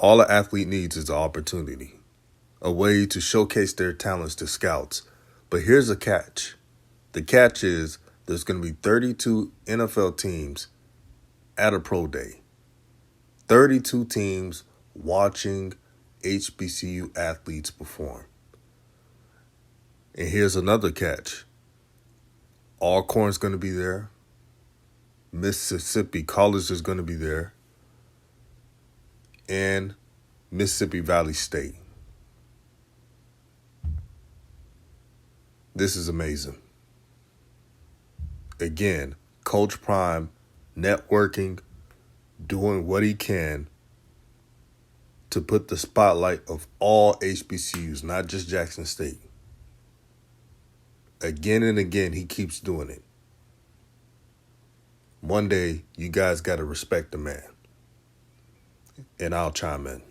All an athlete needs is an opportunity, a way to showcase their talents to scouts. But here's a catch. The catch is there's going to be 32 NFL teams at a pro day. 32 teams watching HBCU athletes perform. And here's another catch. Alcorn's going to be there. Mississippi College is going to be there. And Mississippi Valley State. This is amazing. Again, Coach Prime networking, doing what he can to put the spotlight of all HBCUs, not just Jackson State. Again and again, he keeps doing it. One day, you guys got to respect the man. And I'll chime in.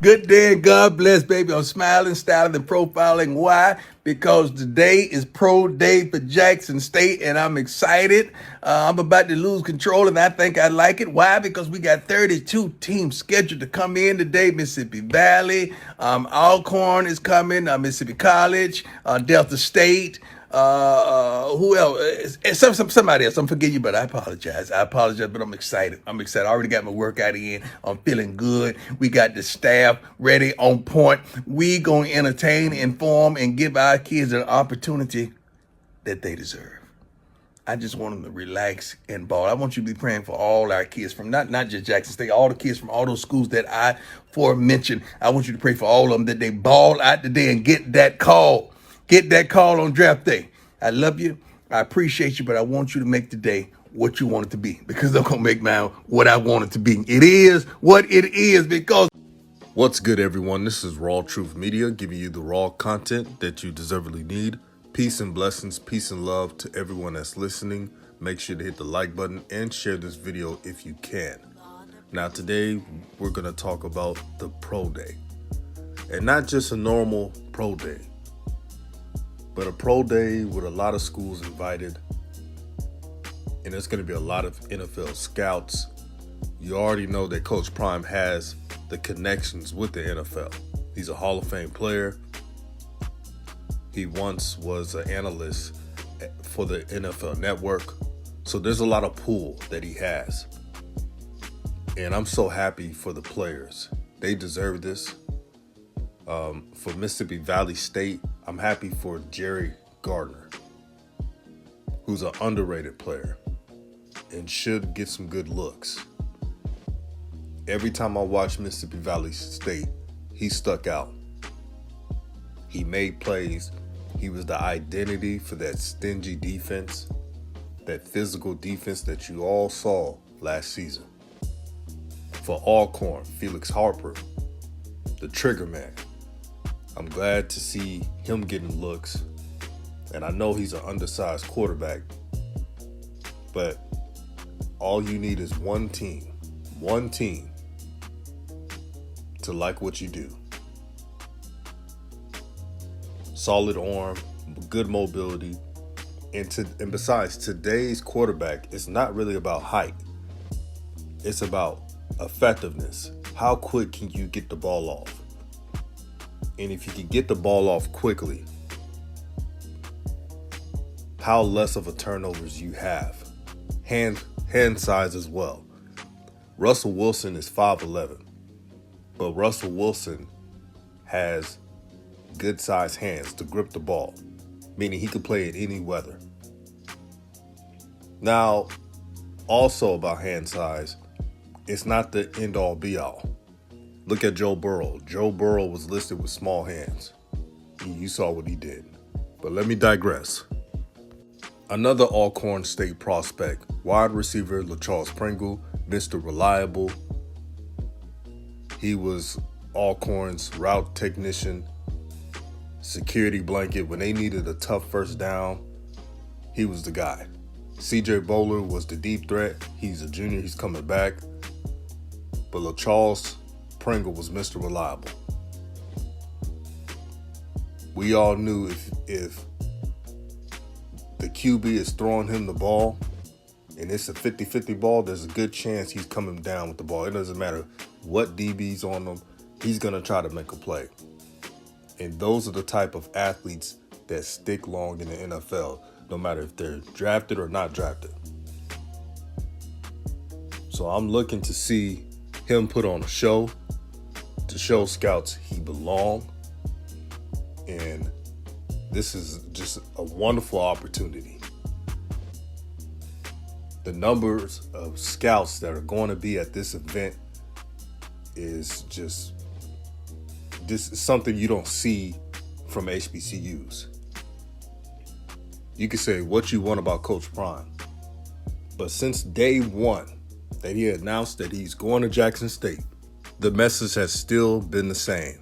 Good day and God bless, baby. I'm smiling, styling, and profiling. Why? Because today is pro day for Jackson State, and I'm excited. I'm about to lose control, and I think I like it. Why? Because we got 32 teams scheduled to come in today. Mississippi Valley, Alcorn is coming, Mississippi College, Delta State. Who else? Somebody else. I'm forgetting you, but I apologize. But I'm excited. I already got my workout in. I'm feeling good. We got the staff ready, on point. We gonna entertain, inform, and give our kids an opportunity that they deserve. I just want them to relax and ball. I want you to be praying for all our kids from not just Jackson State, all the kids from all those schools that I forementioned. I want you to pray for all of them that they ball out today and get that call. Get that call on draft day. I love you. I appreciate you, but I want you to make today what you want it to be, because I'm going to make mine what I want it to be. It is what it is because... What's good, everyone? This is Raw Truth Media, giving you the raw content that you deservedly need. Peace and blessings, peace and love to everyone that's listening. Make sure to hit the like button and share this video if you can. Now, today, we're going to talk about the pro day. And not just a normal pro day, but a pro day with a lot of schools invited. And there's going to be a lot of NFL scouts. You already know that Coach Prime has the connections with the NFL. He's a Hall of Fame player. He once was an analyst for the NFL Network. So there's a lot of pull that he has. And I'm so happy for the players. They deserve this. For Mississippi Valley State, I'm happy for Jerry Gardner, who's an underrated player and should get some good looks. Every time I watch Mississippi Valley State, he stuck out. He made plays. He was the identity for that stingy defense, that physical defense that you all saw last season. For Alcorn, Felix Harper, the trigger man. I'm glad to see him getting looks. And I know he's an undersized quarterback. But all you need is one team to like what you do. Solid arm, good mobility. And besides, today's quarterback is not really about height. It's about effectiveness. How quick can you get the ball off? And if you can get the ball off quickly, how less of a turnovers you have. Hand size as well. Russell Wilson is 5'11", but Russell Wilson has good sized hands to grip the ball, meaning he could play in any weather. Now, also about hand size, it's not the end all be all. Look at Joe Burrow. Joe Burrow was listed with small hands. You saw what he did. But let me digress. Another Alcorn State prospect, wide receiver LaCharles Pringle, Mr. Reliable. He was Alcorn's route technician, security blanket when they needed a tough first down. he was the guy. CJ Bowler was the deep threat. He's a junior. He's coming back. But LaCharles Pringle was Mr. Reliable. We all knew if the QB is throwing him the ball and it's a 50-50 ball, there's a good chance he's coming down with the ball. It doesn't matter what DB's on him. He's going to try to make a play. And those are the type of athletes that stick long in the NFL, no matter if they're drafted or not drafted. So I'm looking to see him put on a show to show scouts he belongs. And this is just a wonderful opportunity. The numbers of scouts that are going to be at this event is just this is something you don't see from HBCUs. You can say what you want about Coach Prime, but since day one that he announced that he's going to Jackson State, the message has still been the same.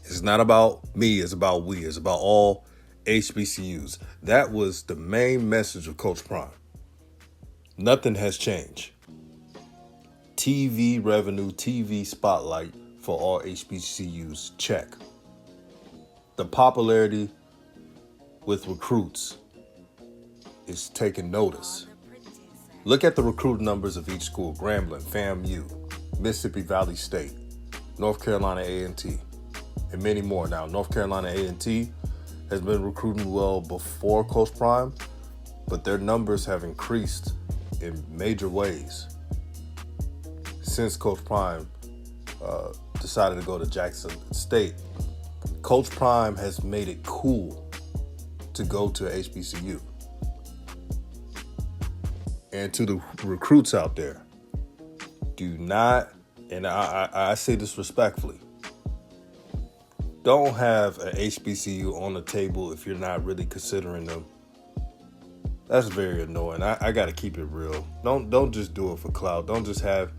It's not about me, it's about we, it's about all HBCUs. That was the main message of Coach Prime. Nothing has changed. TV revenue, TV spotlight for all HBCUs, check. The popularity with recruits is taking notice. Look at the recruit numbers of each school: Grambling, FAMU, Mississippi Valley State, North Carolina A&T, and many more. Now, North Carolina A&T has been recruiting well before Coach Prime, but their numbers have increased in major ways since Coach Prime decided to go to Jackson State. Coach Prime has made it cool to go to HBCU. And to the recruits out there, do not, and I say this respectfully, don't have an HBCU on the table if you're not really considering them. That's very annoying. I got to keep it real. Don't just do it for clout. Don't just have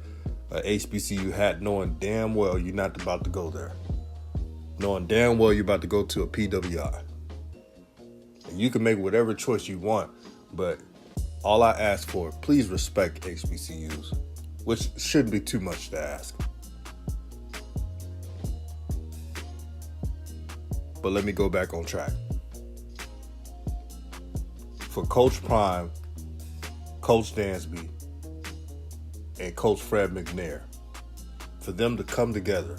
a HBCU hat knowing damn well you're not about to go there. Knowing damn well you're about to go to a PWI. And you can make whatever choice you want, but all I ask for, please respect HBCUs, which shouldn't be too much to ask. But let me go back on track. For Coach Prime, Coach Dansby, and Coach Fred McNair, for them to come together,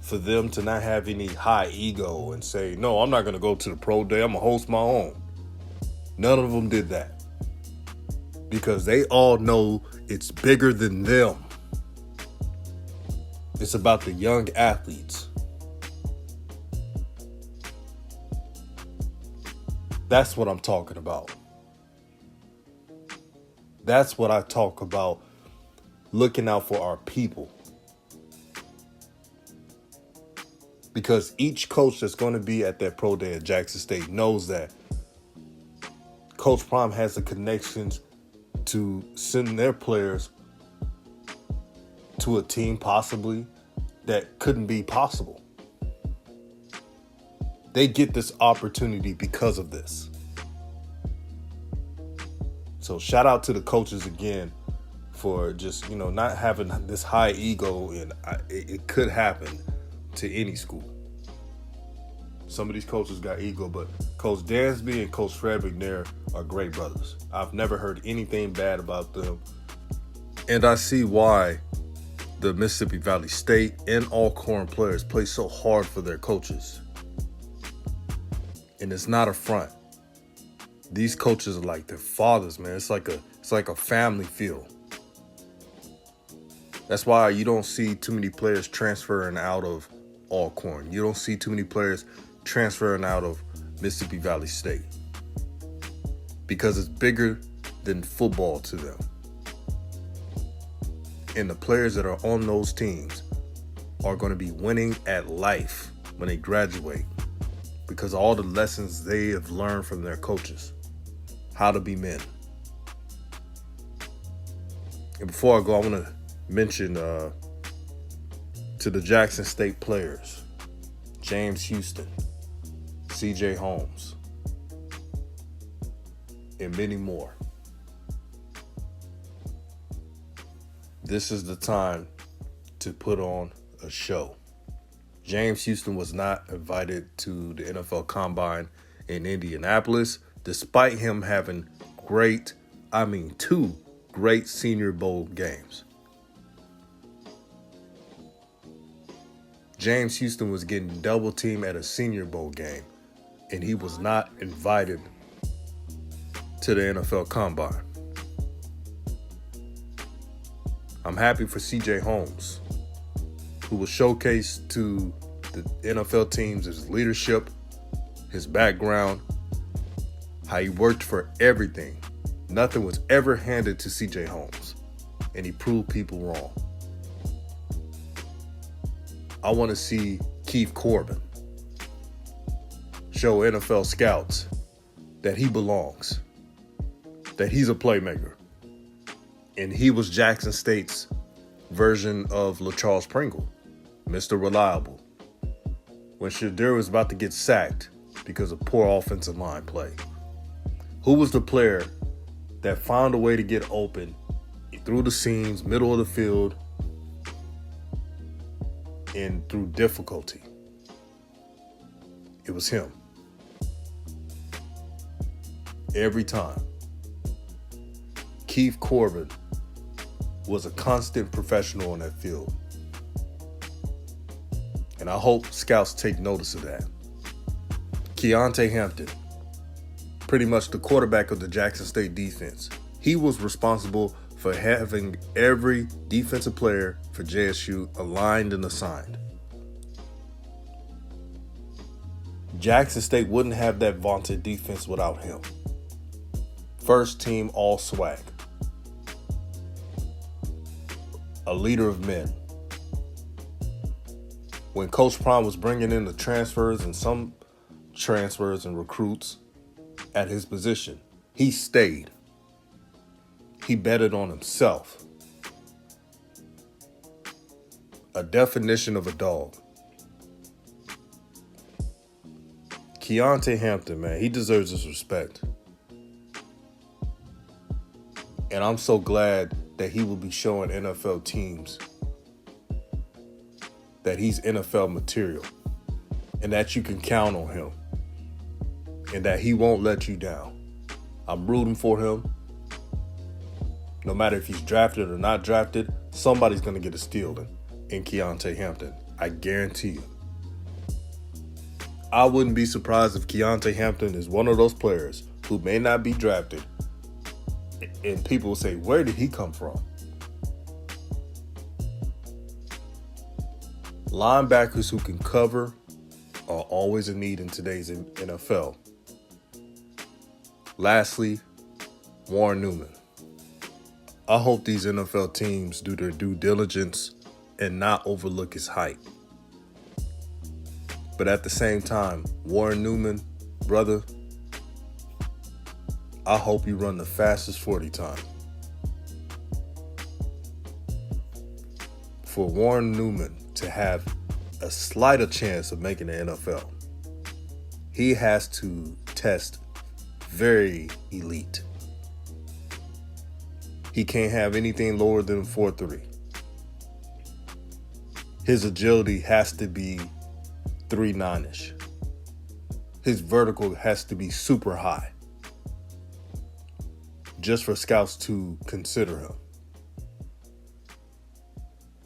for them to not have any high ego and say, no, I'm not going to go to the pro day, I'm going to host my own. None of them did that because they all know it's bigger than them. It's about the young athletes. That's what I'm talking about. That's what I talk about, looking out for our people. Because each coach that's going to be at that pro day at Jackson State knows that Coach Prime has the connections to send their players to a team possibly that couldn't be possible. They get this opportunity because of this. So shout out to the coaches again for just, not having this high ego, and it could happen to any school. Some of these coaches got ego, but Coach Dansby and Coach Fred McNair are great brothers. I've never heard anything bad about them. And I see why the Mississippi Valley State and Alcorn players play so hard for their coaches. And it's not a front. These coaches are like their fathers, man. It's like a family feel. That's why you don't see too many players transferring out of Alcorn. You don't see too many players transferring out of Mississippi Valley State, because it's bigger than football to them. And the players that are on those teams are going to be winning at life when they graduate, because of all the lessons they have learned from their coaches, how to be men. And before I go, I want to mention to the Jackson State players, James Houston, CJ Holmes, and many more. This is the time to put on a show. James Houston was not invited to the NFL Combine in Indianapolis, despite him having two great Senior Bowl games. James Houston was getting double teamed at a Senior Bowl game, and he was not invited to the NFL Combine. I'm happy for CJ Holmes, who was showcased to the NFL teams his leadership, his background, how he worked for everything. Nothing was ever handed to CJ Holmes, and he proved people wrong. I want to see Keith Corbin show NFL scouts that he belongs, that he's a playmaker, and he was Jackson State's version of LaCharles Pringle, Mr. Reliable, when Shadur was about to get sacked because of poor offensive line play. Who was the player that found a way to get open through the seams, middle of the field, and through difficulty? It was him. Every time. Keith Corbin was a constant professional on that field. And I hope scouts take notice of that. Keontae Hampton, pretty much the quarterback of the Jackson State defense. He was responsible for having every defensive player for JSU aligned and assigned. Jackson State wouldn't have that vaunted defense without him. First team all SWAC. A leader of men. When Coach Prime was bringing in the transfers and some transfers and recruits at his position, he stayed. He betted on himself. A definition of a dog. Keontae Hampton, man, he deserves his respect. And I'm so glad that he will be showing NFL teams that he's NFL material and that you can count on him and that he won't let you down. I'm rooting for him. No matter if he's drafted or not drafted, somebody's going to get a steal in Keontae Hampton. I guarantee you. I wouldn't be surprised if Keontae Hampton is one of those players who may not be drafted and people will say, where did he come from? Linebackers who can cover are always a need in today's NFL. Lastly, Warren Newman. I hope these NFL teams do their due diligence and not overlook his height. But at the same time, Warren Newman, brother, I hope you run the fastest 40 time. For Warren Newman to have a slighter chance of making the NFL, he has to test very elite. He can't have anything lower than 4.3. His agility has to be 3.9-ish. His vertical has to be super high, just for scouts to consider him.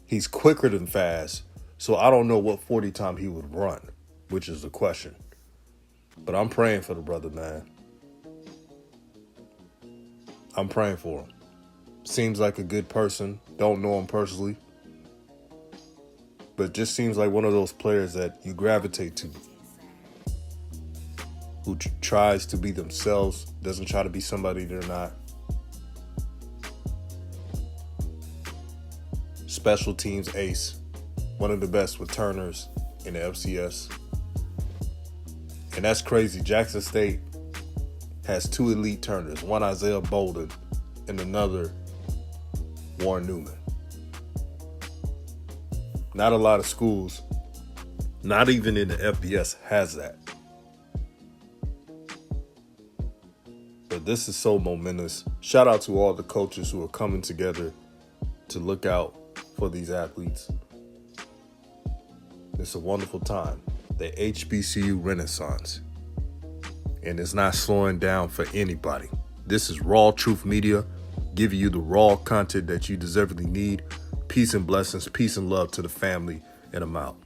He's quicker than fast, so I don't know what 40 time he would run, which is the question. But I'm praying for the brother, man. I'm praying for him. Seems like a good person. Don't know him personally. But just seems like one of those players that you gravitate to. Who tries to be themselves, doesn't try to be somebody they're not. Special teams ace. One of the best returners in the FCS. And that's crazy. Jackson State has two elite turners. One Isaiah Bolden and another Warren Newman. Not a lot of schools, not even in the FBS, has that. But But this is so momentous. Shout out to all the coaches who are coming together to look out for these athletes. It's a wonderful time. The HBCU Renaissance. And it's not slowing down for anybody. This is Raw Truth Media, giving you the raw content that you deservedly need. Peace and blessings, peace and love to the family, and I'm out.